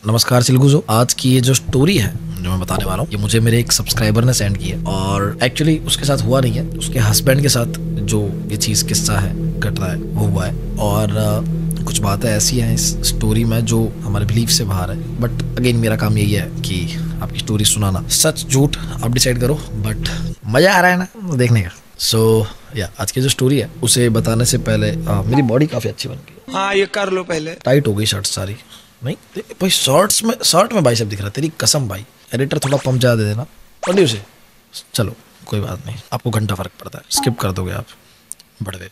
नमस्कार सिलगुजो। आज की ये जो स्टोरी है जो मैं बताने वाला हूँ ये मुझे मेरे एक सब्सक्राइबर ने सेंड की है और एक्चुअली उसके साथ हुआ नहीं है, उसके हस्बैंड के साथ जो ये चीज़ किस्सा है घट रहा है वो हुआ है। और कुछ बातें ऐसी हैं इस स्टोरी में जो हमारे बिलीफ से बाहर है। बट अगेन मेरा काम यही है कि आपकी स्टोरी सुनाना, सच झूठ आप डिसाइड करो, बट मज़ा आ रहा है ना देखने का। सो आज की जो स्टोरी है उसे बताने से पहले मेरी बॉडी काफ़ी अच्छी बन गई। हाँ ये कर लो पहले। टाइट हो गई शर्ट सारी। नहीं भाई शर्ट में बाइसेप दिख रहा है, तेरी कसम भाई। एडिटर थोड़ा पंप ज़्यादा दे देना पढ़ियो से। चलो कोई बात नहीं, आपको घंटा फर्क पड़ता है, स्किप कर दोगे आप। बढ़ गए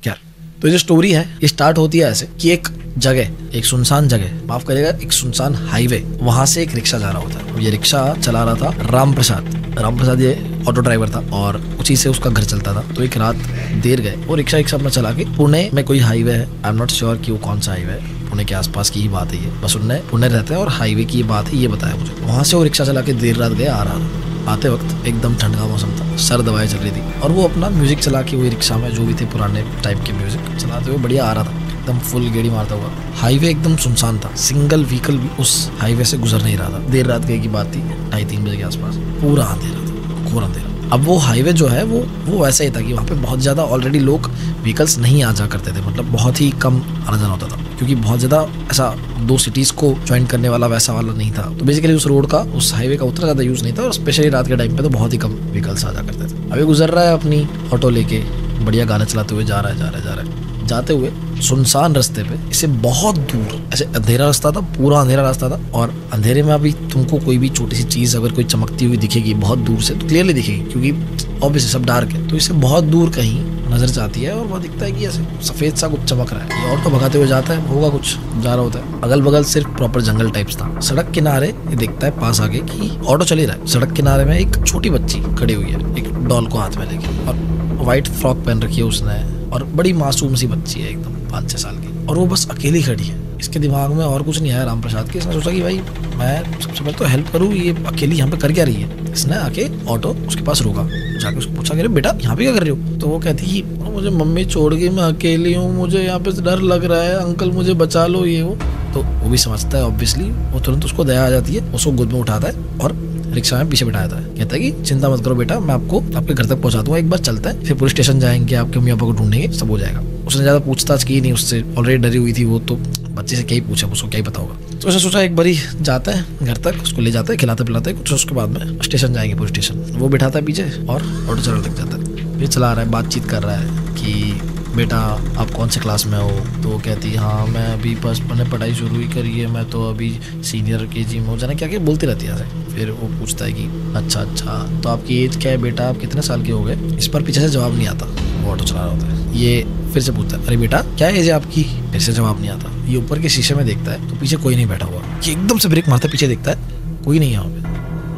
क्या। तो ये जो स्टोरी है ये स्टार्ट होती है ऐसे कि एक जगह, एक सुनसान जगह, माफ करिएगा, एक सुनसान हाईवे, वहां से एक रिक्शा जा रहा होता है। ये रिक्शा चला रहा था राम प्रसाद ये ऑटो ड्राइवर था और उसी से उसका घर चलता था। तो एक रात देर गए वो रिक्शा अपना चला के पुणे में कोई हाईवे है, आई एम नॉट श्योर कि वो कौन सा हाईवे है, पुणे के आसपास की ही बात है ये, बस उनने पुणे रहते हैं और हाईवे की बात है ये बताया मुझे। वहां से वो रिक्शा चला के देर रात गए, आ रहा था। आते वक्त एकदम ठंड का मौसम था, सर्द हवाएं चल रही थी और वो अपना म्यूजिक चला के वही रिक्शा में जो भी थे पुराने टाइप के म्यूजिक चलाते हुए बढ़िया आ रहा था, एकदम फुल गेड़ी मारता हुआ। हाईवे एकदम सुनसान था, सिंगल व्हीकल भी उस हाईवे से गुजर नहीं रहा था। देर रात की बात थी, 2:30-3 बजे के आसपास, पूरा अंधेरा था, घोर अंधेरा। अब वो हाईवे जो है वो वैसा ही था कि वहाँ पे बहुत ज़्यादा ऑलरेडी लोग व्हीकल्स नहीं आ जा करते थे, मतलब बहुत ही कम आना जाना होता था क्योंकि बहुत ज़्यादा ऐसा 2 सिटीज़ को ज्वाइन करने वाला वैसा वाला नहीं था। तो बेसिकली उस रोड का, उस हाईवे का उतना ज़्यादा यूज़ नहीं था और स्पेशली रात के टाइम पे तो बहुत ही कम व्हीकल्स आ जा करते थे। अभी गुजर रहा है अपनी ऑटो लेके, बढ़िया गाने चलाते हुए जा रहा है। जाते हुए सुनसान रास्ते पे इसे बहुत दूर, ऐसे अंधेरा रास्ता था, पूरा अंधेरा रास्ता था और अंधेरे में अभी तुमको कोई भी छोटी सी चीज़ अगर कोई चमकती हुई दिखेगी बहुत दूर से तो क्लियरली दिखेगी क्योंकि ऑब्वियसली सब डार्क है। तो इसे बहुत दूर कहीं नजर जाती है और वह दिखता है कि ऐसे सफेद सा कुछ चमक रहा है। ये ऑटो भगाते हुए जाता है, होगा कुछ जा रहा होता है। अगल बगल सिर्फ प्रॉपर जंगल टाइप्स था। सड़क किनारे ये देखता है पास आगे कि ऑटो चल ही रहा है। सड़क किनारे में एक छोटी बच्ची खड़ी हुई है, एक डॉल को हाथ में लेके, और व्हाइट फ्रॉक पहन रखी है उसने और बड़ी मासूम सी बच्ची है एकदम 5-6 साल की, और वो बस अकेली खड़ी है। इसके दिमाग में और कुछ नहीं आया राम प्रसाद के। इसने सोचा कि भाई मैं सबसे पहले तो हेल्प करूँ, ये अकेली यहाँ पे कर क्या रही है। इसने आके ऑटो उसके पास रोका, जाके उसको पूछा कि बेटा यहाँ पे क्या कर रही हो। तो वो कहती कि मुझे मम्मी छोड़ गई, मैं अकेली हूँ, मुझे यहाँ पे डर लग रहा है, अंकल मुझे बचा लो ये वो। तो वो भी समझता है ऑब्वियसली, वो तुरंत उसको दया आ जाती है, उसको गोद में उठाता है और रिक्शा में पीछे बिठाता है। कहता है कि चिंता मत करो बेटा, मैं आपको आपके घर तक पहुंचा दूंगा, एक बार चलता है, फिर पुलिस स्टेशन जाएंगे, आपके मम्मी पापा को ढूंढेंगे, सब हो जाएगा। उसने ज्यादा पूछताछ की नहीं, उससे ऑलरेडी डरी हुई थी वो, तो बच्चे से क्या ही पूछा, उसको क्या ही पता होगा। तो उसने सोचा एक बारी जाता है घर तक, उसको ले जाता है, खिलाते पिलाते कुछ, उसके बाद में स्टेशन जाएंगे, पुलिस स्टेशन। वो बिठाता है पीछे और ऑटो चलने लग जाता है। फिर चला रहा है, बातचीत कर रहा है कि बेटा आप कौन से क्लास में हो। तो वो कहती है हाँ मैं अभी बस मैंने पढ़ाई शुरू ही करी है, मैं तो अभी सीनियर KG में हो, जाना क्या बोलती रहती है ऐसे। फिर वो पूछता है कि अच्छा तो आपकी एज क्या है बेटा, आप कितने साल के हो गए। इस पर पीछे से जवाब नहीं आता, वो ऑटो चला रहा होता है। ये फिर से पूछता है अरे बेटा क्या एज है आपकी, फिर से जवाब नहीं आता। ये ऊपर के शीशे में देखता है तो पीछे कोई नहीं बैठा हुआ। ये एकदम से ब्रेक मारता है, पीछे देखता है कोई नहीं यहाँ पे।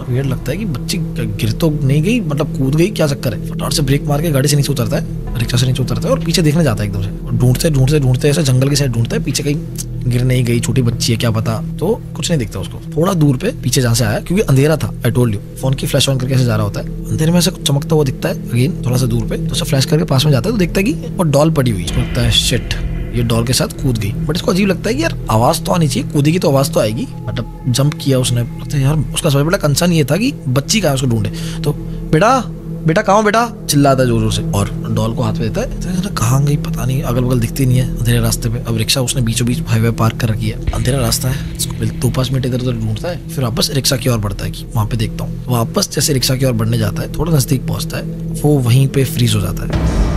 वियर्ड लगता है कि बच्ची गिर तो नहीं गई, मतलब कूद गई, क्या चक्कर है। फटाफट से ब्रेक मार के गाड़ी से नीचे उतरता है, रिक्शा से नीचे उतरता है और पीछे देखने जाता है एकदम से। ढूंढते ऐसे जंगल की साइड ढूंढता है, पीछे कहीं गिर नहीं गई, छोटी बच्ची है क्या पता। तो कुछ नहीं दिखता उसको। थोड़ा दूर पे पीछे जहाँ से आया, क्योंकि अंधेरा था, आई टोल्ड यू, फोन की फ्लैश ऑन करके ऐसे जा रहा होता है, अंधेरे में ऐसे चमकता हुआ दिखता है अगेन थोड़ा सा दूर पे। तो उसे फ्लैश करके पास में जाता है तो देखता है कि वो डॉल पड़ी हुई है। लगता है शिट, ये डॉल के साथ कूद गई। बट इसको अजीब लगता है कि यार आवाज तो आनी चाहिए, कूदेगी तो आवाज तो आएगी, मतलब जंप किया उसने। लगता है यार उसका सबसे बड़ा कंसर्न ये था कि बच्ची कहाँ है, उसको ढूंढे। तो बेटा कहाँ हो बेटा, चिल्लाता है जोर से और डॉल को हाथ में देता है। तो कहाँ गई पता नहीं, अगल बगल दिखती नहीं है अंधेरे रास्ते पे। अब रिक्शा उसने बीचों बीच हाईवे पार्क कर रखी है, अंधेरा रास्ता है, इसको 2-5 मिनट इधर उधर ढूंढता है, फिर वापस रिक्शा की ओर बढ़ता है कि वहाँ पे देखता हूँ। वापस जैसे रिक्शा की ओर बढ़ने जाता है, थोड़ा नजदीक पहुंचता है, वो वहीं पे फ्रीज हो जाता है।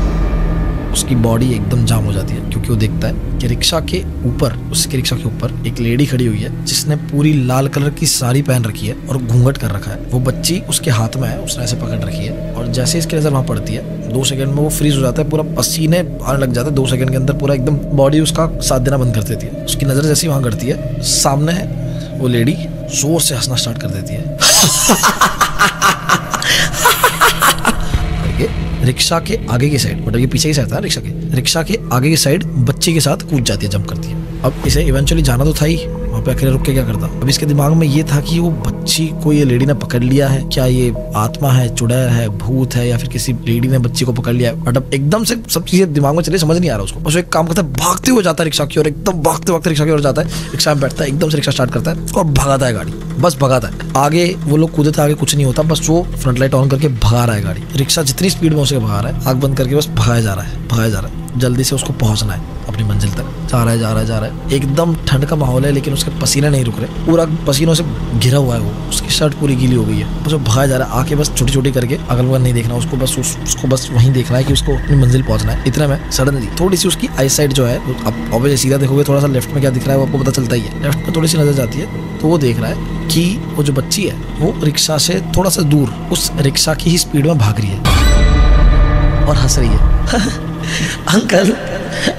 उसकी बॉडी एकदम जाम हो जाती है क्योंकि वो देखता है कि रिक्शा के ऊपर, उसके रिक्शा के ऊपर एक लेडी खड़ी हुई है जिसने पूरी लाल कलर की साड़ी पहन रखी है और घूंघट कर रखा है। वो बच्ची उसके हाथ में है, उसने ऐसे पकड़ रखी है और जैसे इसकी नजर वहां पड़ती है 2 सेकंड में वो फ्रीज हो जाता है, पूरा पसीने आने लग जाता है। 2 सेकंड के अंदर पूरा एकदम बॉडी उसका साथ देना बंद कर देती है। उसकी नजर जैसे वहां करती है, सामने वो लेडी जोर से हंसना स्टार्ट कर देती है। रिक्शा के आगे की साइड, मतलब ये पीछे की साइड था रिक्शा के आगे की साइड बच्चे के साथ कूद जाती है, जंप करती है। अब इसे इवेंचुअली जाना तो था ही, वहाँ पे अकेले रुक के क्या करता। अब इसके दिमाग में ये था कि वो बच्ची को ये लेडी ने पकड़ लिया है, क्या ये आत्मा है, चुड़ैल है, भूत है, या फिर किसी लेडी ने बच्ची को पकड़ लिया है। बट अब एकदम से सब चीजें दिमाग में चले, समझ नहीं आ रहा उसको। बस वो एक काम करता है, भागते हुए जाता है रिक्शा की ओर, एकदम भागते भागते रिक्शा की ओर जाता है, रिक्शा में बैठता है, एकदम से रिक्शा स्टार्ट करता है और भगाता है गाड़ी, बस भगाता है। आगे वो लोग कूदे थे, आगे कुछ नहीं होता, बस वो फ्रंट लाइट ऑन करके भगा रहा है गाड़ी। रिक्शा जितनी स्पीड में उसे भगा रहा है, आंख बंद करके बस भगाया जा रहा है, भगाया जा रहा है। जल्दी से उसको पहुंचना है अपनी मंजिल तक। जा रहा है, जा रहा है, जा रहा है। एकदम ठंड का माहौल है, लेकिन उसके पसीने नहीं रुक रहे, पूरा पसीनों से घिरा हुआ है वो, उसकी शर्ट पूरी गीली हो गई है। बस वो भगाया जा रहा है, आके बस छोटी छोटी करके अगल बगल नहीं देखना उसको, बस उसको बस वहीं देखना है कि उसको अपनी मंजिल पहुंचना है। इतना में सडनली थोड़ी सी उसकी आई साइड जो है, अब ऑब्वियसली सीधा देखोगे, थोड़ा सा लेफ्ट में क्या दिख रहा है वो आपको पता चलता ही है। लेफ्ट में थोड़ी सी नजर जाती है तो वो देख रहा है कि वो जो बच्ची है वो रिक्शा से थोड़ा सा दूर उस रिक्शा की ही स्पीड में भाग रही है और हंस रही है। अंकल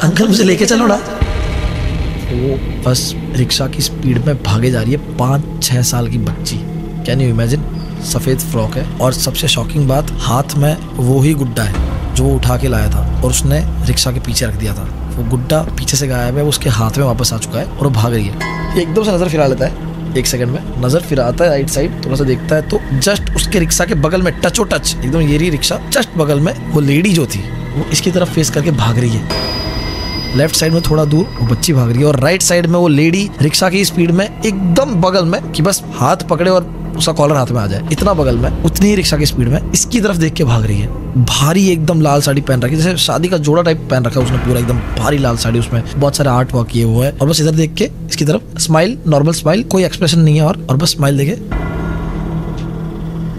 अंकल मुझे लेके चलो ना। वो बस रिक्शा की स्पीड में भागे जा रही है 5-6 साल की बच्ची। Can you imagine? सफेद फ्रॉक है और सबसे शॉकिंग बात, हाथ में वो ही गुड्डा है जो वो उठा के लाया था और उसने रिक्शा के पीछे रख दिया था। वो गुड्डा पीछे से गायब है, वो उसके हाथ में वापस आ चुका है और वो भाग रही है। एकदम से नजर फिरा लेता है, 1 सेकंड में नजर फिराता है राइट साइड, थोड़ा सा देखता है तो जस्ट उसके रिक्शा के बगल में टचो टच एकदम ये रही रिक्शा, जस्ट बगल में वो लेडी जो थी वो इसकी तरफ फेस करके भाग रही है। लेफ्ट साइड में थोड़ा दूर वो बच्ची भाग रही है और राइट साइड में वो लेडी रिक्शा की स्पीड में एकदम बगल में, कि बस हाथ पकड़े और उसका कॉलर हाथ में आ जाए, इतना बगल में, उतनी ही रिक्शा की स्पीड में इसकी तरफ देख के भाग रही है। भारी एकदम लाल साड़ी पहन रखी, जैसे शादी का जोड़ा टाइप पहन रखा है उसने, पूरा एकदम भारी लाल साड़ी, उसमें बहुत सारे आर्ट वर्क किए हुए हैं और बस इधर देख के इसकी तरफ स्माइल, नॉर्मल स्माइल, कोई एक्सप्रेशन नहीं है और बस स्माइल देके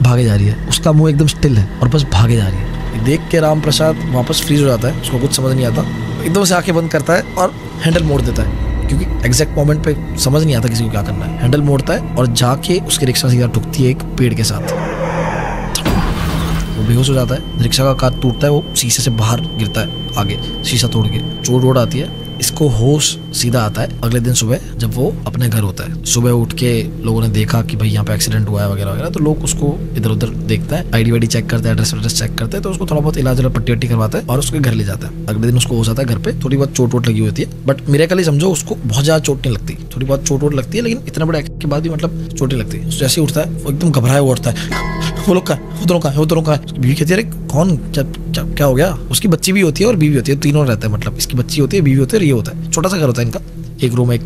भागे जा रही है। उसका मुंह एकदम स्टिल है और बस भागे जा रही है। देख के राम प्रसाद वापस फ्रीज हो जाता है, उसको कुछ समझ नहीं आता, एकदम से आंखें बंद करता है और हैंडल मोड़ देता है, क्योंकि एग्जैक्ट मोमेंट पे समझ नहीं आता किसी को क्या करना है। हैंडल मोड़ता है और जाके उसकी रिक्शा सीधा ठुकती है एक पेड़ के साथ। वो बेहोश हो जाता है, रिक्शा का कांच टूटता है, वो शीशे से बाहर गिरता है, आगे शीशा तोड़ के चोट वोट आती है। इसको होश सीधा आता है अगले दिन सुबह, जब वो अपने घर होता है। सुबह उठ के लोगों ने देखा कि भाई यहाँ पे एक्सीडेंट हुआ है वगैरह वगैरह, तो लोग उसको इधर उधर देखता है, आईडी वाईडी चेक करते हैं, एड्रेस चेक करते हैं, तो उसको थोड़ा बहुत इलाज पट्टी वट्टी करवाता है और उसके घर ले जाता है। अगले दिन उसको हो जाता है घर पे, थोड़ी बहुत चोट वोट लगी होती है, बट मिरेकल ही समझो, उसको बहुत ज्यादा चोट नहीं लगती, थोड़ी बहुत चोट वोट लगती है, लेकिन इतना बड़े एक्सीडेंट के बाद भी मतलब चोट नहीं लगती। जैसे ही उठता है वो एकदम घबराया हुआ उठता है, वो लोग का है, वो दोनों का है, वो दोनों का है। बीवी कहती है अरे कौन, क्या हो गया? उसकी बच्ची भी होती है और बीवी होती है, तीनों रहते हैं, मतलब इसकी बच्ची होती है, बीवी होती है और ये होता है। छोटा सा घर होता है इनका, एक रूम, एक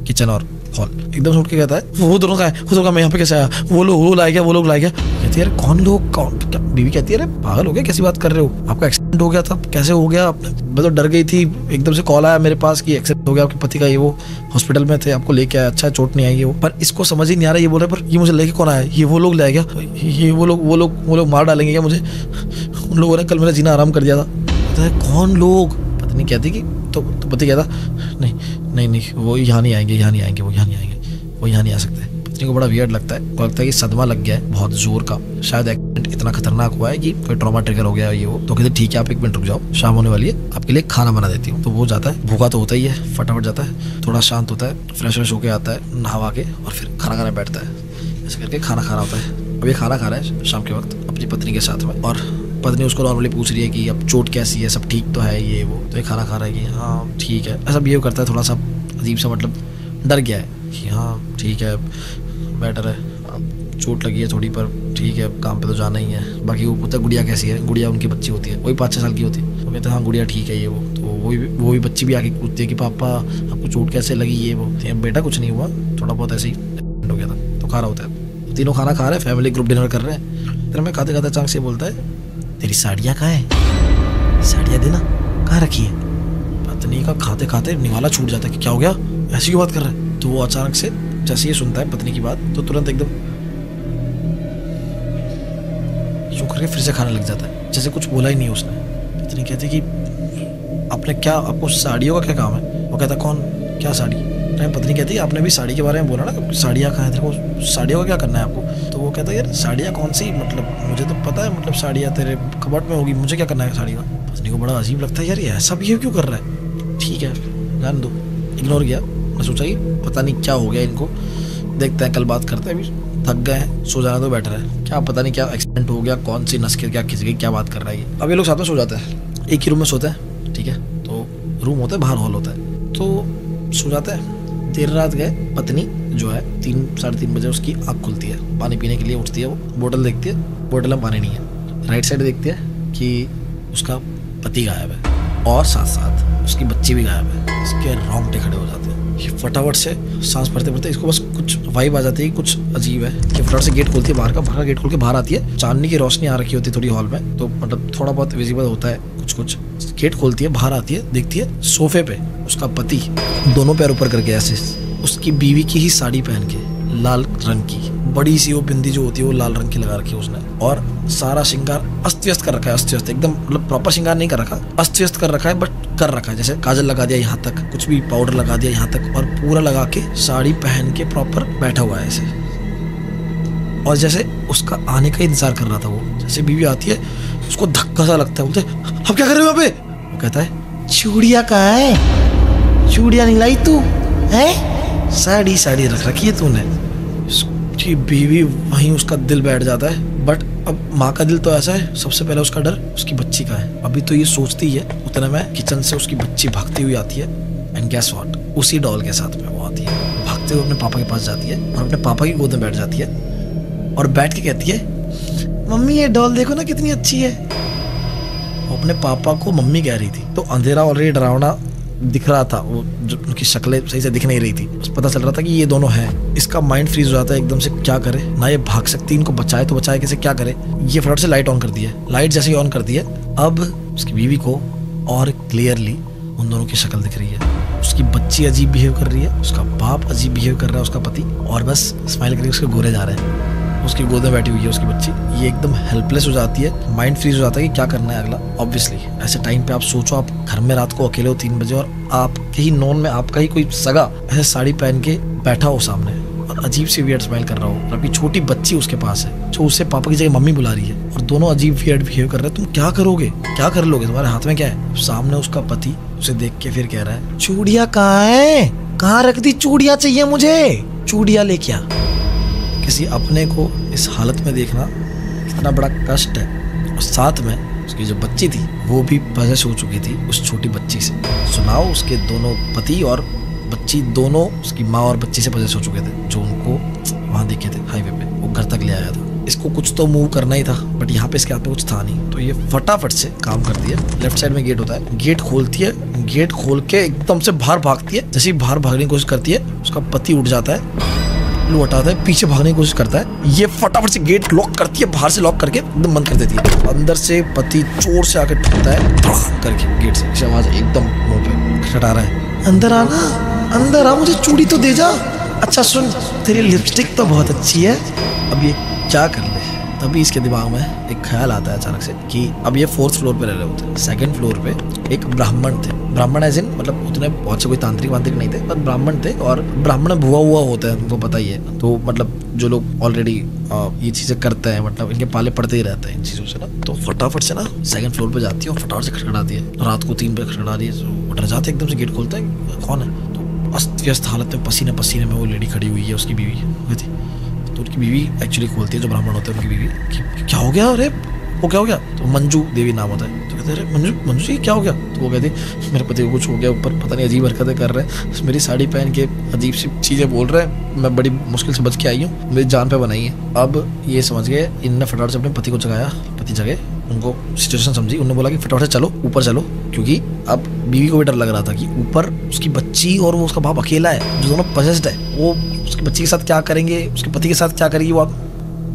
किचन और हॉल। एकदम से उठ के कहता है वो दोनों का है, वो दोनों का, मैं यहाँ पे कैसे आया? वो लाया गया, वो लोग लाया गया। कहती है अरे कौन लोग, कौन? बीवी कहती है अरे पागल हो गया, कैसी बात कर रहे हो? आपका एक्सीडेंट हो गया था, कैसे हो गया? मैं तो डर गई थी, एकदम से कॉल आया मेरे पास कि एक्सीडेंट हो गया आपके पति का, ये वो हॉस्पिटल में थे, आपको लेके आया, अच्छा चोट नहीं आई है वो। पर इसको समझ ही नहीं आ रहा, ये बोल रहे पर ये मुझे लेके कौन आया? ये वो लोग लाया गया, ये वो लोग मार डालेंगे क्या मुझे? उन लोगों ने कल मेरा जीना आराम कर दिया था। कहता है कौन लोग? पत्नी कहती कि तो पति कहता नहीं नहीं नहीं, वो यहाँ नहीं आएंगे, यहाँ नहीं आएंगे, वो यहाँ नहीं आएंगे, वो यहाँ नहीं आ सकते। पत्नी को बड़ा वियर्ड लगता है, वो लगता है कि सदमा लग गया है बहुत जोर का, शायद एक्सीडेंट इतना खतरनाक हुआ है कि कोई ट्रॉमा ट्रिगर हो गया है ये वो। तो कहते ठीक है आप 1 मिनट रुक जाओ, शाम होने वाली है, आपके लिए खाना बना देती हूँ। तो वो जाता है, भूखा तो होता ही है, फटाफट जाता है, थोड़ा शांत होता है, फ्रेश व्रेश होके आता है, नहावा के और फिर खाना खाने बैठता है। ऐसे करके खाना खाना होता है। अब ये खाना खा रहा है शाम के वक्त अपनी पत्नी के साथ में, और पत्नी उसको नॉर्मली पूछ रही है कि अब चोट कैसी है, सब ठीक तो है ये वो। तो ये खाना खा रहा है कि हाँ ठीक है, ऐसा बिहेव करता है, थोड़ा सा अजीब सा, मतलब डर गया है कि हाँ ठीक है बेटर है, अब चोट लगी है थोड़ी पर ठीक है, काम पे तो जाना ही है। बाकी वो पूछता है गुड़िया कैसी है, गुड़िया उनकी बच्ची होती है, वही 5-6 साल की होती है। तो कहते हैं हाँ गुड़िया ठीक है ये वो। तो वो भी बच्ची भी आके पूछती है कि पापा आपको चोट कैसे लगी ये वो। बेटा कुछ नहीं हुआ, थोड़ा बहुत ऐसे ही हो गया था। तो खा रहा होता है, तीनों खाना खा रहे हैं, फैमिली ग्रुप डिनर कर रहे हैं। फिर मैं खाते खाते अचानक से बोलता है तेरी साड़ियाँ कहाँ है, साड़ियाँ देना, कहाँ रखी है? पत्नी का खाते खाते निवाला छूट जाता है कि क्या हो गया, ऐसी क्यों बात कर रहा है? तो वो अचानक से जैसे ये सुनता है पत्नी की बात, तो तुरंत एकदम यूं करके फिर से खाने लग जाता है, जैसे कुछ बोला ही नहीं उसने। पत्नी कहती कि आपने क्या, आपको साड़ियों का क्या काम है? वो कहता कौन, क्या साड़ी? नहीं, पत्नी कहती है आपने भी साड़ी के बारे में बोला ना, साड़ियाँ कहाँ है तेरे को, साड़ियों का क्या करना है आपको? तो वो कहता है यार साड़ियाँ कौन सी, मतलब मुझे तो पता है, मतलब साड़ियाँ तेरे कबर्ड में होगी, मुझे क्या करना है साड़ी का? पत्नी को बड़ा अजीब लगता है यार ये ऐसा बिहेव क्यों कर रहा है। ठीक है जान दो, इग्नोर किया। मैं सोचा कि पता नहीं क्या हो गया इनको, देखते हैं कल बात करते हैं, अभी थक गए हैं, सो जाना तो बेटर है। क्या पता नहीं क्या एक्सीडेंट हो गया, कौन सी नस के क्या खिंच गई, क्या बात कर रहा है ये। अब ये लोग साथ में सो जाते हैं, एक ही रूम में सोते हैं, ठीक है। तो रूम होता है, बाहर हॉल होता है। तो सो जाते हैं। देर रात गए, पत्नी जो है 3 साढ़े 3 बजे उसकी आँख खुलती है, पानी पीने के लिए उठती है, वो बोतल देखती है, बोतल में पानी नहीं है। राइट साइड देखती है कि उसका पति गायब है और साथ साथ उसकी बच्ची भी गायब है। इसके रोंगटे खड़े हो जाते हैं। ये फटाफट से सांस भरते भरते इसको बस कुछ वाइब आ जाती है, कुछ अजीब है। ये फटाफट से गेट खोलती है, बाहर का गेट खोल के बाहर आती है। चांदनी की रोशनी आ रखी होती है थोड़ी हॉल में, तो मतलब थोड़ा बहुत विजिबल होता है कुछ। गेट खोलती है, बाहर आती है, देखती है सोफे पे उसका पति दोनों पैर ऊपर करके ऐसे, उसकी बीवी की ही साड़ी पहन के लाल रंग की बड़ी सी वो बिंदी जो होती है वो लाल रंग की लगा रखी है उसने, और सारा श्रृंगार अस्त व्यस्त कर रखा है। अस्त व्यस्त एकदम, मतलब प्रॉपर श्रृंगार नहीं कर रखा, अस्त व्यस्त कर रखा है, बट कर रखा है। जैसे काजल लगा दिया यहाँ तक, कुछ भी पाउडर लगा दिया यहाँ तक, और पूरा लगा के साड़ी पहन के प्रॉपर बैठा हुआ है ऐसे, और जैसे उसका आने का इंतजार कर रहा था वो। जैसे बीवी आती है उसको धक्का सा लगता है, बोलते अब क्या कर रहे हो यहाँ पे? वो कहता है चूड़िया कहाँ है? चूड़िया नहीं लाई तू है? साड़ी रख रखी है तूने। उसकी बीवी वहीं उसका दिल बैठ जाता है। बट अब माँ का दिल तो ऐसा है, सबसे पहले उसका डर उसकी बच्ची का है। अभी तो ये सोचती है, उतने में किचन से उसकी बच्ची भागती हुई आती है, एंड गेस व्हाट, उसी डॉल के साथ में वो आती है, भागते हुए अपने पापा के पास जाती है और अपने पापा की गोद में बैठ जाती है और बैठ के कहती है मम्मी ये डॉल देखो ना कितनी अच्छी है। वो अपने पापा को मम्मी कह रही थी, तो अंधेरा ऑलरेडी डरावना दिख रहा था, वो जो उनकी शक्लें सही से दिख नहीं रही थी, बस पता चल रहा था कि ये दोनों हैं। इसका माइंड फ्रीज हो जाता है एकदम से, क्या करे ना, ये भाग सकती, इनको बचाए तो बचाए कैसे, क्या करे। ये फटाफट से लाइट ऑन कर दी है। लाइट जैसे ही ऑन कर दी है, अब उसकी बीवी को और क्लियरली उन दोनों की शक्ल दिख रही है। उसकी बच्ची अजीब बिहेव कर रही है, उसका बाप अजीब बिहेव कर रहा है, उसका पति, और बस स्माइल करके उसके गोरे जा रहे हैं। उसकी गोद में बैठी हुई है उसकी बच्ची। ये एकदम हेल्पलेस हो जाती है, माइंड फ्रीज हो जाता है कि क्या करना है अगला। ऑब्वियसली ऐसे टाइम पे आप सोचो, आप घर में रात को अकेले हो 3 बजे, और आपके ही नॉन में आपका ही कोई सगा ऐसे साड़ी पहन के बैठा हो सामने और अजीब सी वियर्ड स्माइल कर रहा हो, और आपकी छोटी बच्ची उसके पास है जो उससे पापा की जगह मम्मी बुला रही है, और दोनों अजीब वियर्ड बिहेव कर रहे हैं। तुम क्या करोगे, क्या कर लोगे, तुम्हारे हाथ में क्या है? सामने उसका पति उसे देख के फिर कह रहा है चूड़िया कहाँ है, कहाँ रख दी चूड़िया, चाहिए मुझे चूड़िया लेके आ। किसी अपने को इस हालत में देखना कितना बड़ा कष्ट है, और साथ में उसकी जो बच्ची थी वो भी पजेस हो चुकी थी उस छोटी बच्ची से। सुनाओ, उसके दोनों पति और बच्ची दोनों उसकी माँ और बच्ची से पजेस हो चुके थे, जो उनको वहाँ दिखे थे हाईवे पे, वो घर तक ले आया था। इसको कुछ तो मूव करना ही था, बट यहाँ पे इसके हाथ में कुछ था नहीं, तो ये फटाफट से काम करती है। लेफ्ट साइड में गेट होता है, गेट खोलती है, गेट खोल के एकदम से बाहर भागती है। जैसे ही बाहर भागने की कोशिश करती है, उसका पति उठ जाता है, हटाता है, पीछे भागने की कोशिश करता है। ये फटाफट से गेट लॉक करती है, बाहर से लॉक करके एकदम बंद कर देती है। अंदर से पति जोर से आके ठुकता है करके गेट से, आवाज एकदम मुंह पे खटखटा रहा है, अंदर आना, अंदर आ, मुझे चूड़ी तो दे जा। अच्छा सुन, तेरी लिपस्टिक तो बहुत अच्छी है, अब ये क्या कर ले। तभी इसके दिमाग में एक ख्याल आता है अचानक से कि अब ये 4th फ्लोर पे रह रहे होते हैं। 2nd फ्लोर पे एक ब्राह्मण थे, ब्राह्मण एज इन मतलब उतने बहुत से कोई तांत्रिक वांत्रिक नहीं थे, पर ब्राह्मण थे, और ब्राह्मण भुआ हुआ होता है, उनको पता ही है। तो मतलब जो लोग ऑलरेडी ये चीजें करते हैं, मतलब इनके पाले पड़ते ही रहते हैं इन चीजों से ना। तो फटाफट से ना 2nd फ्लोर पे जाती है और फटाफट से खटखटाती है। रात को 3 बजे खटखटा रही है, डर जाते एकदम से, गेट खोलता है, कौन है? तो अस्त व्यस्त हालत में पसीने पसीने में वो लेडी खड़ी हुई है, उसकी बीवी थी। तो उनकी बीवी एक्चुअली खोलती है, जो ब्राह्मण होते हैं उनकी बीवी, कि क्या हो गया, अरे वो क्या हो गया? तो मंजू देवी नाम होता है। तो कहते हैं अरे मंजू जी क्या हो गया? तो वो कहती मेरे पति को कुछ हो गया, ऊपर पता नहीं अजीब हरकतें कर रहे हैं, मेरी साड़ी पहन के अजीब सी चीज़ें बोल रहे हैं, मैं बड़ी मुश्किल से बच के आई हूँ, मेरी जान पे बनाई है। अब ये समझ गए, इनने फटाफट से अपने पति को जगाया, पति जगह, उनको सिचुएशन समझी, उन्होंने बोला कि फटाफट से चलो ऊपर चलो, क्योंकि अब बीवी को भी डर लग रहा था कि ऊपर उसकी बच्ची और वो उसका बाप अकेला है, जो दोनों पजेस्ड है, वो उसकी बच्ची के साथ क्या करेंगे, उसके पति के साथ क्या करेगी, वो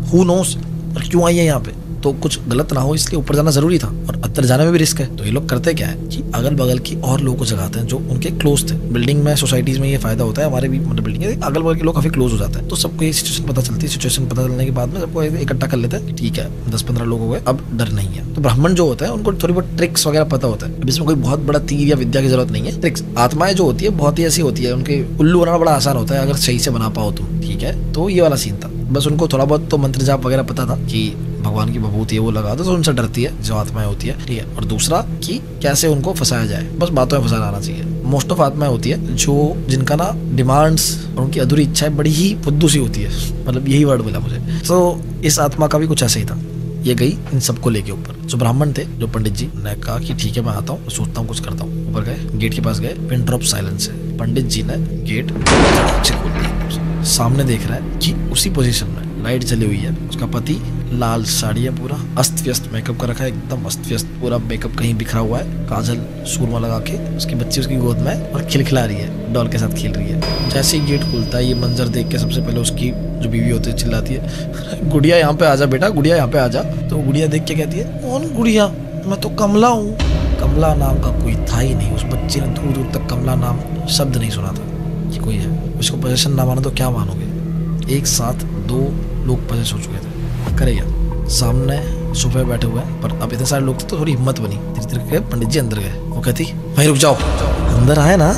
हु नोस, और क्यों आई है यहाँ पे, तो कुछ गलत ना हो इसलिए ऊपर जाना जरूरी था, और अंदर जाने में भी रिस्क है। तो ये लोग करते क्या है कि अगल बगल की और लोगों को जगाते हैं जो उनके क्लोज थे। बिल्डिंग में, सोसाइटीज में ये फायदा होता है, हमारे भी मतलब बिल्डिंग है, अगल बगल के लोग काफी क्लोज हो जाते हैं, तो सबको ये सिचुएशन पता चलती है। सिचुएशन पता चलने के बाद में सबको इकट्ठा कर लेते हैं, ठीक है 10-15 लोग हो गए, अब डर नहीं है। तो ब्राह्मण जो होता है उनको थोड़ी बहुत ट्रिक्स वगैरह पता होता है, इसमें कोई बहुत बड़ा तीर या विद्या की जरूरत नहीं है। ट्रिक्स, आत्माएं जो होती है बहुत ही ऐसी होती है, उनके उल्लू बनाना बड़ा आसान होता है अगर सही से बना पाओ तुम, ठीक है। तो ये वाला सीन था, बस उनको थोड़ा बहुत तो मंत्र जाप वगैरह पता था कि भगवान की विभूति है वो लगा दो, तो उनसे डरती है जो आत्माएं होती है, ठीक है। और दूसरा कि कैसे उनको फंसाया जाए, बस बातों में फंसाना आना चाहिए। मोस्ट ऑफ आत्माएं होती है जो जिनका ना डिमांड्स और उनकी अधूरी इच्छाएं बड़ी ही फुद्दू सी होती है, मतलब यही वर्ड मिला मुझे। तो इस आत्मा का भी कुछ ऐसा ही था, ये गई इन सबको लेके ऊपर। जो ब्राह्मण थे, जो पंडित जी ने कहा कि ठीक है मैं आता हूँ, सोचता हूँ, कुछ करता हूँ, ऊपर गए, गेट के पास गए, पिन ड्रॉप साइलेंस है, पंडित जी ने गेट धड़ाक से खोल दिया। सामने देख रहा है कि उसी पोजीशन में लाइट जली हुई है, उसका पति लाल साड़ी है, पूरा अस्त व्यस्त मेकअप कर रखा है, एकदम अस्त व्यस्त, पूरा मेकअप कहीं बिखरा हुआ है, काजल सूरमा लगा के, उसकी बच्ची उसकी गोद में है और खिलखिला रही है, डॉल के साथ खेल रही है। जैसे ही गेट खुलता है, ये मंजर देख के सबसे पहले उसकी जो बीवी होती है चिल्लाती है, गुड़िया यहाँ पे आजा बेटा, गुड़िया यहाँ पे आजा। तो गुड़िया देख के कहती है, कौन गुड़िया, मैं तो कमला हूँ। कमला नाम का कोई था ही नहीं, उस बच्चे ने दूर दूर तक कमला नाम शब्द नहीं सुना था कि कोई है। उसको पोजेशन ना मानो तो क्या मानोगे, एक साथ 2 लोग पोजेस हो चुके थे। करेगा सामने सोफे बैठे हुए हैं, पर अब इतने सारे लोग थे तो थोड़ी हिम्मत बनी। धीरे धीरे के पंडित जी अंदर गए। वो कहती, भाई रुक जाओ, अंदर आए ना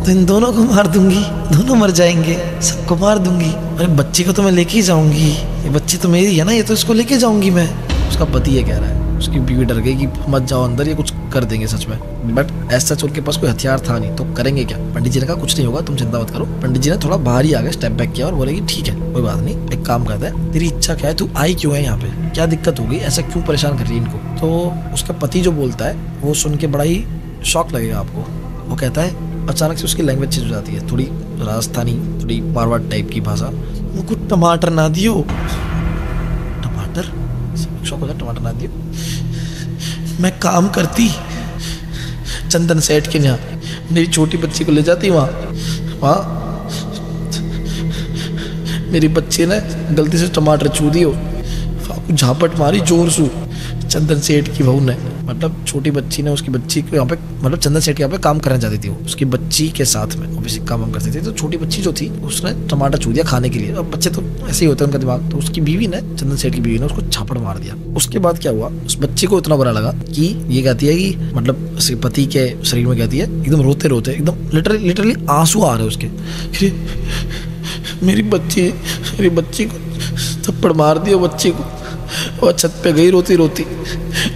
तो इन दोनों को मार दूंगी, दोनों मर जाएंगे, सबको मार दूंगी। अरे बच्ची को तो मैं लेके ही जाऊंगी, ये बच्ची तो मेरी है ना, ये तो इसको लेके जाऊंगी मैं। उसका पति ये कह रहा है। उसकी बीवी डर गई कि मत जाओ अंदर, ये कुछ कर देंगे सच में। बट ऐसा उनके पास कोई हथियार था नहीं, तो करेंगे क्या। पंडित जी ने कहा कुछ नहीं होगा, तुम चिंता मत करो। पंडित जी ने थोड़ा बाहर ही आ गए, स्टेप बैक किया और बोले कि ठीक है कोई बात नहीं, एक काम करते हैं, तेरी इच्छा क्या है, तू आई क्यों है यहाँ पे, क्या दिक्कत हो गई, ऐसा क्यों परेशान कर रही है इनको। तो उसका पति जो बोलता है वो सुन के बड़ा ही शौक लगेगा आपको। वो कहता है, अचानक से उसकी लैंग्वेज चेंज हो जाती है, थोड़ी राजस्थानी, थोड़ी मारवाड़ टाइप की भाषा। मुझको टमाटर ना दियो, टमाटर, शौक हो जाए, टमाटर ना दियो। मैं काम करती चंदन सेठ के यहाँ, मेरी छोटी बच्ची को ले जाती वहाँ मेरी बच्ची ने गलती से टमाटर छू दियो, झापट मारी जोर से चंदन सेठ की बहू ने। मतलब छोटी बच्ची ने उसकी बच्ची को यहाँ पे, मतलब चंदन सेठ के यहाँ पे काम करने जाती थी, वो उसकी बच्ची के साथ में ऑब्वियसली काम करती थी। तो छोटी बच्ची जो थी उसने टमाटर छू दिया खाने के लिए। अब बच्चे तो ऐसे ही होते हैं उनका दिमाग, तो उसकी बीवी ने, चंदन सेठ की बीवी ने उसको झापड़ मार दिया। उसके बाद क्या हुआ, उस बच्ची को इतना बुरा लगा कि ये कहती है कि मतलब उसके पति के शरीर में कहती है, एकदम रोते रोते, एकदम लिटरली आंसू आ रहे उसके, मेरी बच्ची को थप्पड़ मार दिया बच्ची को। और छत पे गई रोती रोती,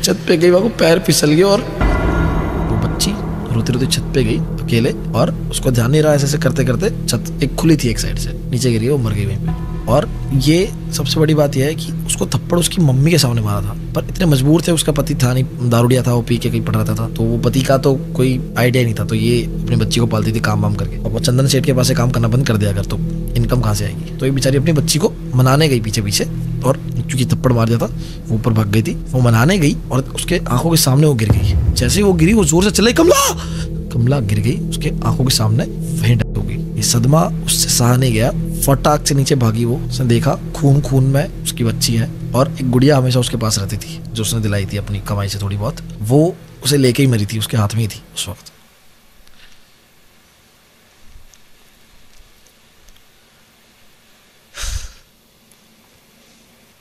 छत पे गई, वहाँ को पैर फिसल गया और वो बच्ची रोती रोती छत पे गई अकेले, और उसको ध्यान नहीं रहा, ऐसे करते करते छत एक खुली थी एक साइड से, नीचे गिरी, वो मर गई वहीं पे। और ये सबसे बड़ी बात यह है कि उसको थप्पड़ उसकी मम्मी के सामने मारा था, पर इतने मजबूर थे, उसका पति था नहीं, दारूडिया था, वो पी के कहीं पड़ रहा था, तो वो पति का तो कोई आइडिया नहीं था, तो ये अपनी बच्ची को पालती थी काम वाम करके। और वो चंदन सेठ के पास से काम करना बंद कर दिया अगर, तो इनकम कहाँ से आएगी। तो ये बेचारी अपनी बच्ची को मनाने गई पीछे पीछे, और क्योंकि थप्पड़ मार दिया था वो ऊपर भाग गई थी, वो मनाने गई और उसके आंखों के सामने वो गिर गई। जैसे वो गिरी, वो जोर से चिल्लाई, कमला गिर गई, उसके आंखों के सामने वहीं डेथ हो गई। ये सदमा उससे सहा नहीं गया, फटाक से नीचे भागी। वो उसने देखा खून में उसकी बच्ची है, और एक गुड़िया हमेशा उसके पास रहती थी जो उसने दिलाई थी अपनी कमाई से थोड़ी बहुत, वो उसे लेके ही मरी थी, उसके हाथ में ही थी उस वक्त।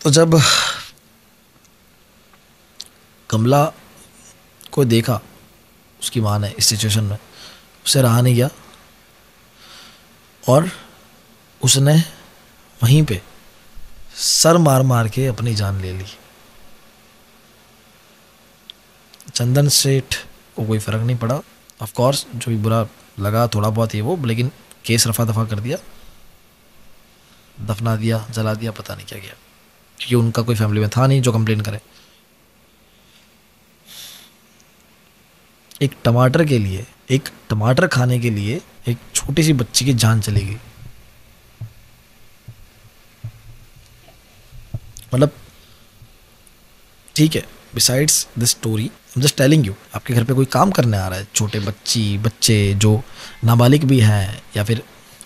तो जब कमला को देखा उसकी माँ ने इस सिचुएशन में, उसे रहा नहीं गया और उसने वहीं पे सर मार मार के अपनी जान ले ली। चंदन सेठ को कोई फर्क नहीं पड़ा, ऑफ कोर्स जो भी बुरा लगा थोड़ा बहुत ये वो, लेकिन केस रफा दफा कर दिया, दफना दिया, जला दिया, पता नहीं क्या किया, क्योंकि उनका कोई फैमिली में था नहीं जो कंप्लेन करे। एक टमाटर के लिए, एक टमाटर खाने के लिए एक छोटी सी बच्ची की जान चली गई। मतलब ठीक है, besides this story I am just telling you, आपके घर पे कोई काम करने आ रहा है, छोटे बच्चे जो नाबालिग भी हैं या फिर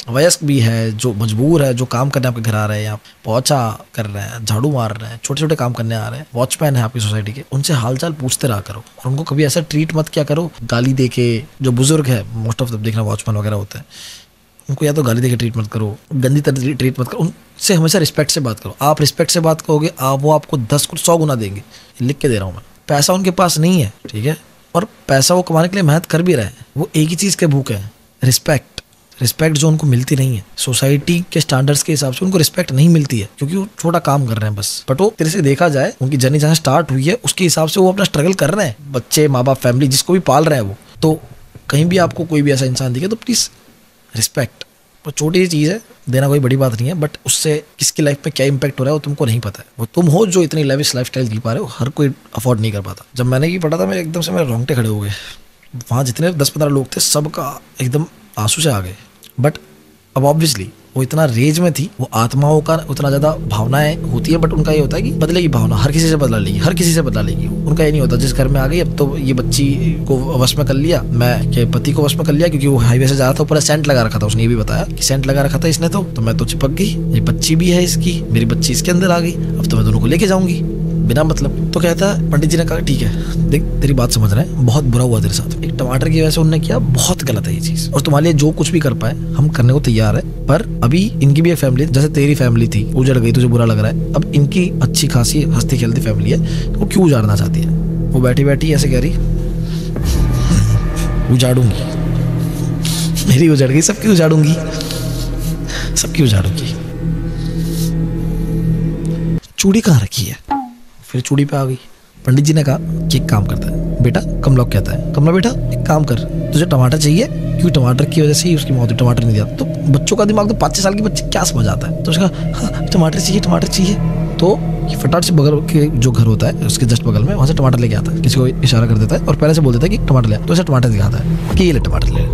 वयस्क भी है, जो मजबूर है, जो काम करने आपके घर आ रहे हैं, आप पोछा कर रहे हैं, झाड़ू मार रहे हैं, छोटे छोटे काम करने आ रहे हैं, वॉचमैन है आपकी सोसाइटी के, उनसे हालचाल पूछते रहा करो और उनको कभी ऐसा ट्रीट मत किया करो गाली दे के। जो बुजुर्ग है मोस्ट ऑफ द देखना वॉचमैन वगैरह होते हैं, उनको या तो गाली दे के ट्रीट मत करो, गंदी तरह ट्रीट मत करो, उनसे हमेशा रिस्पेक्ट से बात करो। आप रिस्पेक्ट से बात करोगे, वो आपको 10-100 गुना देंगे, लिख के दे रहा हूँ मैं। पैसा उनके पास नहीं है, ठीक है, और पैसा वो कमाने के लिए मेहनत कर भी रहे हैं, वो एक ही चीज़ के भूखे हैं, रिस्पेक्ट जो उनको मिलती नहीं है सोसाइटी के स्टैंडर्ड्स के हिसाब से, उनको रिस्पेक्ट नहीं मिलती है क्योंकि वो छोटा काम कर रहे हैं बस। बट वो तेरे से देखा जाए उनकी जर्नी जहाँ स्टार्ट हुई है उसके हिसाब से वो अपना स्ट्रगल कर रहे हैं, बच्चे, माँ बाप, फैमिली जिसको भी पाल रहे हैं वो। तो कहीं भी आपको कोई भी ऐसा इंसान दिखे तो प्लीज रिस्पेक्ट, वो छोटी सी चीज़ है, देना कोई बड़ी बात नहीं है, बट उससे किसकी लाइफ में क्या इंपैक्ट हो रहा है वो तुमको नहीं पता है। वो तुम हो जो इतनी लेविश लाइफस्टाइल जी पा रहे हो, हर कोई अफोर्ड नहीं कर पाता। जब मैंने ये पढ़ा था मैं एकदम से मेरे रोंगटे खड़े हो गए। वहाँ जितने 10-15 लोग थे सबका एकदम आंसू से आ गए। बट अब ऑब्वियसली वो इतना रेज में थी, वो आत्माओं का उतना ज्यादा भावनाएं होती है, बट उनका ये होता है कि बदले की भावना हर किसी से बदला लेगी, हर किसी से बदला लेगी। उनका ये नहीं होता जिस घर में आ गई अब तो ये बच्ची को वश में कर लिया, मैं के पति को वश में कर लिया, क्योंकि वो हाईवे से जा रहा था, ऊपर सेंट लगा रखा था, उसने ये भी बताया कि सेंट लगा रखा था इसने, तो मैं तो चिपक गई, ये बच्ची भी है इसकी, मेरी बच्ची इसके अंदर आ गई, अब तो मैं दोनों को लेके जाऊंगी बिना मतलब। तो कहता है, पंडित जी ने कहा ठीक है देख तेरी बात समझ रहे हैं, बहुत बुरा हुआ तेरे साथ, एक टमाटर की वजह से उन्होंने किया, बहुत गलत है ये चीज, और तुम्हारे लिए जो कुछ भी कर पाए हम करने को तैयार है, पर अभी इनकी भी एक फैमिली है, जैसे तेरी फैमिली थी उजड़ गई, तुझे बुरा लग रहा है, अब इनकी अच्छी खासी हंसती खेलती फैमिली है, वो क्यों उजाड़ना चाहती है। वो बैठी बैठी ऐसे कह रही, उजाड़ूंगी, मेरी उजड़ गई, सबकी उजाड़ूंगी, सबकी उजाड़ूंगी। चूड़ी कहाँ रखी है, फिर चूड़ी पे आ गई। पंडित जी ने कहा कि एक काम करता है बेटा, कमलोक कहता है, कमला बेटा एक काम कर, तुझे टमाटर चाहिए, क्योंकि टमाटर की वजह से ही उसकी मौत हुई, टमाटर नहीं दिया। तो बच्चों का दिमाग तो 5-6 साल की बच्चे क्या समझ आता है, तो उसका हाँ टमाटर चाहिए, टमाटर चाहिए। तो फटाफट से बगल के जो घर होता है उसके जस्ट बगल में, वहां से टमाटर लेके आता है, किसी को इशारा कर देता है और पहले से बोल देता है कि टमाटर ले, तो ऐसे टमाटर दिखाता है कि ये ले टमाटर ले।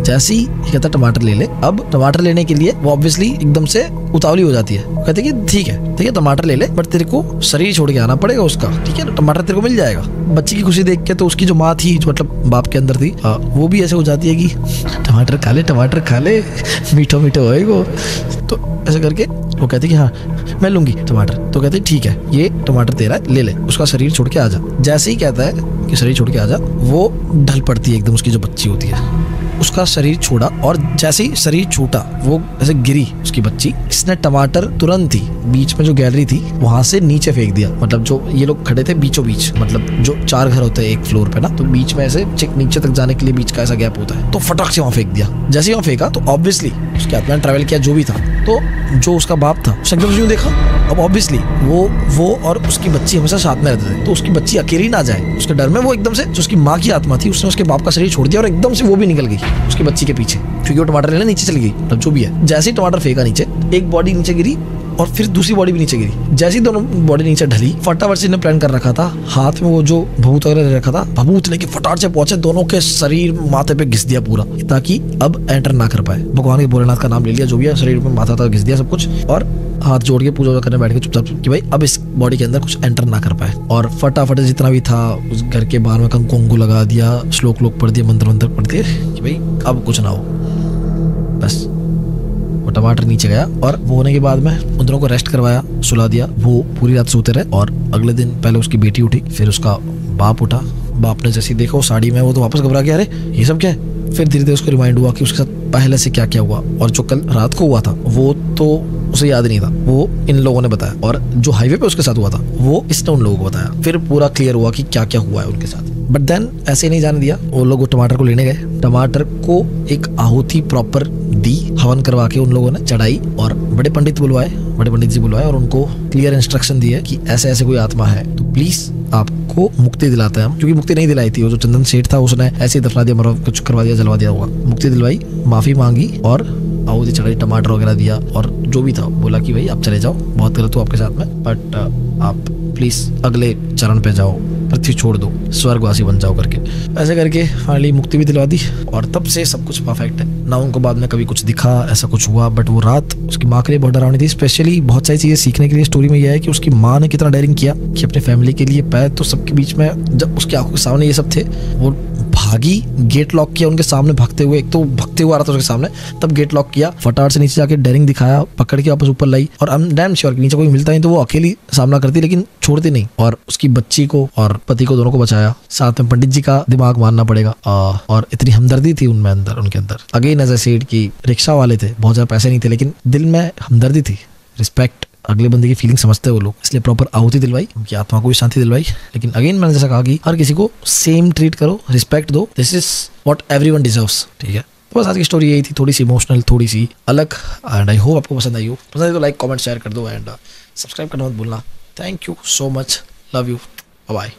जैसे ही कहता है टमाटर ले ले, अब टमाटर लेने के लिए वो ऑब्वियसली एकदम से उतावली हो जाती है, कहते हैं कि ठीक है टमाटर ले ले, बट तेरे को शरीर छोड़ के आना पड़ेगा उसका, ठीक है, टमाटर तेरे को मिल जाएगा। बच्ची की खुशी देख के तो उसकी जो माँ थी, जो मतलब बाप के अंदर थी, वो भी ऐसे हो जाती है कि टमाटर खा ले, टमाटर खा ले, मीठो मीठो होएगो। तो ऐसे करके वो कहती कि हाँ मैं लूंगी टमाटर, तो कहते ठीक है ये टमाटर तेरा है, ले ले, उसका शरीर छोड़ के आ जा। जैसे ही कहता है कि शरीर छोड़ के आ जा, वो ढल पड़ती है एकदम, उसकी जो बच्ची होती है उसका शरीर छोड़ा, और जैसे ही शरीर छूटा वो ऐसे गिरी उसकी बच्ची। इसने टमाटर तुरंत ही बीच में जो गैलरी थी वहां से नीचे फेंक दिया, मतलब जो ये लोग खड़े थे बीचों बीच, मतलब जो 4 घर होते हैं एक फ्लोर पे ना, तो बीच में ऐसे नीचे तक जाने के लिए बीच का ऐसा गैप होता है, तो फटाक से वहां फेंक दिया। जैसे ही वहां फेंका तो ऑब्वियसली उसके आत्मा ने ट्रैवल किया जो भी था, तो जो उसका बाप था उसने एकदम यूं देखा। अब ऑब्वियसली वो और उसकी बच्ची हमेशा साथ में रहते थे, तो उसकी बच्ची अकेली ना जाए उसके डर में वो एकदम से, जो उसकी माँ की आत्मा थी उसने उसके बाप का शरीर छोड़ दिया और एकदम से वो भी निकल गई उसकी बच्ची के पीछे, क्योंकि वो टमाटर लेने नीचे चली गई, मतलब जो भी है। जैसे ही टमाटर फेंका नीचे, एक बॉडी नीचे गिरी और फिर दूसरी बॉडी भी नीचे गिरी। जैसे ही दोनों बॉडी नीचे ढली, फटाफट से प्लान कर रखा था, हाथ में वो जो भभूत वगैरह रखा था, भभूत लेके फटाफट से पहुंचे, दोनों के शरीर माथे पे घिस दिया पूरा, ताकि अब एंटर ना कर पाए। भगवान के भोलेनाथ का नाम ले लिया, जो भी है, शरीर में माथा तक घिस दिया सब कुछ, और हाथ जोड़ के पूजा करने बैठ के चुपचाप कि भाई अब इस बॉडी के अंदर कुछ एंटर ना कर पाए। और फटाफट जितना भी था उस घर के बाहर में कंकु लगा दिया, श्लोक पढ़ दिया, मंत्र पढ़ दिए कि भाई अब कुछ ना हो, बस। वो टमाटर नीचे गया, और वो होने के बाद में उन दोनों को रेस्ट करवाया, सुला दिया, वो पूरी रात सोते रहे। और अगले दिन पहले उसकी बेटी उठी, फिर उसका बाप उठा। बाप ने जैसे ही देखा वो साड़ी में, वो तो वापस घबरा गया, अरे ये सब क्या है। फिर धीरे धीरे उसको रिमाइंड हुआ कि उसके साथ पहले से क्या क्या हुआ, और जो कल रात को हुआ था वो तो उसे याद नहीं था, वो इन लोगों ने बताया, और जो हाईवे पे उसके साथ हुआ था वो इसने उन लोगों को बताया। फिर पूरा क्लियर हुआ कि क्या क्या हुआ है उनके साथ। बट देन ऐसे नहीं जाने दिया, वो लोग टमाटर को लेने गए, टमाटर को एक आहुति प्रॉपर दी, हवन करवा के उन लोगों ने चढ़ाई, और बड़े पंडित जी बुलवाए और उनको क्लियर इंस्ट्रक्शन दिए कि ऐसे ऐसे कोई आत्मा है तो प्लीज आपको मुक्ति दिलाते हैं हम, क्योंकि मुक्ति नहीं दिलाई थी, वो जो चंदन सेठ था उसने ऐसे ही दफना दिया, मरवा कुछ करवा दिया, जलवा दिया होगा। मुक्ति दिलवाई, माफी मांगी और आहुति चढ़ाई, टमाटर वगैरह दिया, और जो भी था बोला कि भाई आप चले जाओ, बहुत गलत हुआ आपके साथ में, बट आप प्लीज अगले चरण पे जाओ, पृथ्वी छोड़ दो, स्वर्गवासी बन जाओ करके। ऐसे करके फाइनली मुक्ति भी दिलवा दी, और तब से सब कुछ परफेक्ट है ना। उनको बाद में कभी कुछ दिखा, ऐसा कुछ हुआ, बट वो रात उसकी माँ के लिए बहुत डरावनी थी। स्पेशली बहुत सारी चीजें सीखने के लिए स्टोरी में यह है कि उसकी माँ ने कितना डेयरिंग किया कि अपने फैमिली के लिए, पैर तो सबके बीच में, जब उसकी आंखों के सामने ये सब थे, वो भागी, गेट लॉक किया उनके सामने भागते हुए, एक तो भागते हुए आ रहा था उसके सामने, तब गेट लॉक किया, फटाफट से नीचे जाके डेयरिंग दिखाया, पकड़ के वापस ऊपर लाई, और आई एम डैम श्योर कि नीचे कोई मिलता नहीं तो वो अकेली सामना करती, लेकिन छोड़ती नहीं, और उसकी बच्ची को और पति को दोनों को बचाया। साथ में पंडित जी का दिमाग मानना पड़ेगा, और इतनी हमदर्दी थी उनमें अंदर, उनके अंदर। अगेन एज अ सेड की रिक्शा वाले थे, बहुत ज्यादा पैसे नहीं थे, लेकिन दिल में हमदर्दी थी, रिस्पेक्ट, अगले बंदे की फीलिंग समझते हैं वो लोग, इसलिए प्रॉपर आहुति दिलवाई, उनकी आत्मा को भी शांति दिलवाई। लेकिन अगेन मैंने जैसा कहा कि हर किसी को सेम ट्रीट करो, रिस्पेक्ट दो, this is what everyone deserves, ठीक है। तो बस आज की स्टोरी यही थी, थोड़ी सी इमोशनल, थोड़ी सी अलग, एंड आई होप आपको पसंद आई हो। पसंद आई तो लाइक कमेंट शेयर कर दो, एंड सब्सक्राइब करना मत भूलना। Thank you so much, love you, bye.